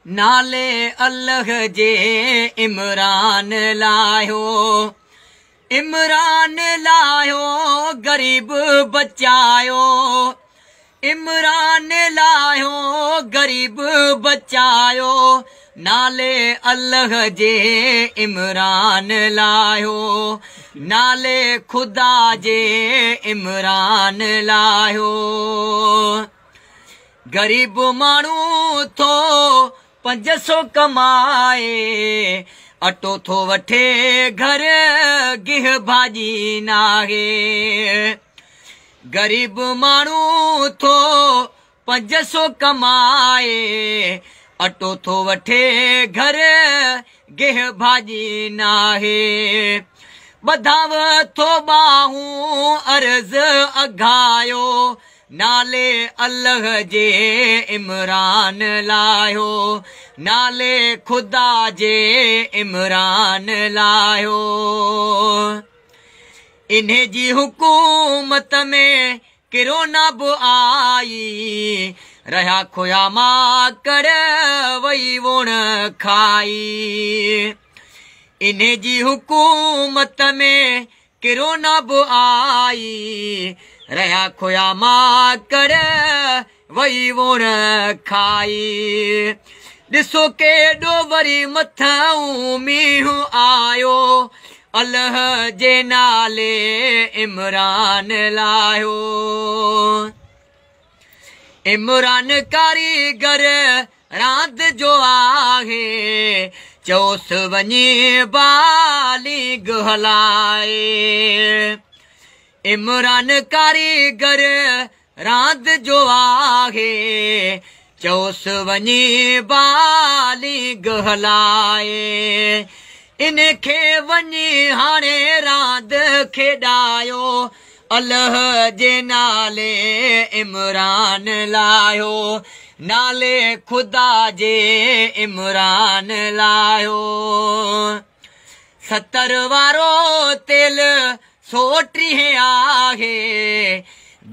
नाले अल्लाह जे इमरान लायो, इमरान लायो गरीब बचायो, इमरान लायो गरीब बचायो, नाले अल्लाह जे इमरान लायो, नाले खुदा जे इमरान लायो। गरीब मानू थो 500 कमाए, अटो थो वठे घर गिह भाजी नाहे। गरीब मानू थो 500 कमाए, अटो थो वठे घर गिह भाजी नाहे। बधाव थो बाहूं अर्ज अघायो, नाले अल्लाह जे इमरान लायो, नाले खुदा जे इमरान लायो। इन्हे जी हुकूमत में किरोना बि आई, रहा खोया मां कर वही वुण खाई। इन्हे जी हुकूमत में किरोना बि आई, रहा खोया मां कर वही वुण खाई। ॾिसो केॾो वरी मथां मींहुं आयो, अल्लाह जे नाले इमरान लायो। इमरान कारीगर रांदि जो आहे, चोस वञी बालिग हलाए। इमरान कारीगर रांदि जो आहे, चोस वञी बालिग हलाए। इनखे वञी हाणे रांदि खेॾायो, अल्लाह जे नाले इमरान लायो, नाले खुदा जे इमरान लायो। 70 वारो तेल 130 आहे,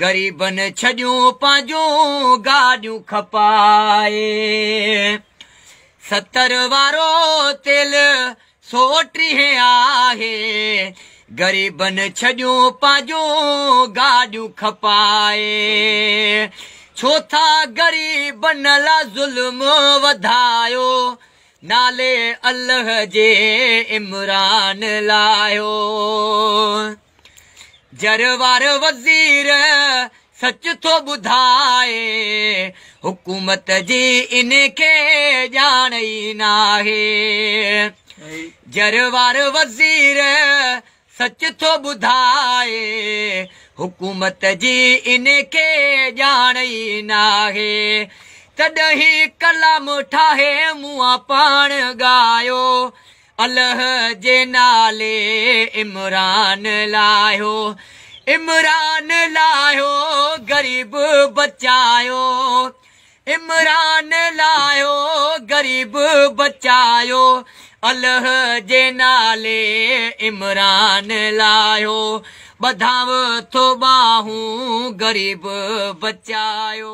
गरीबन छॾियूं पंहिंजूं गाॾियूं खपाए। 70 वारो तेल 130 आहे, गरीबन छॾियूं पंहिंजूं गाॾियूं खपाए। छो था गरीबन ला ज़ुल्म वधायो, नाले अल्लाह जे इमरान लायो। जरवार वज़ीर सच थो ॿुधाए, हुकूमत जी इनखे ॼाण ई नाहे। जरवार वज़ीर सच थो ॿुधाए, हुकूमत जी इनखे ॼाण ई नाहे। तॾहिं कलाम ठाहे मुआ पाण ॻायो, अल्लाह जे नाले इमरान लायो। इमरान लायो गरीब बचायो, इमरान लायो गरीब बचायो, अल्लाह जे नाले इमरान लायो। बधाव थो बाहूं गरीब बचायो।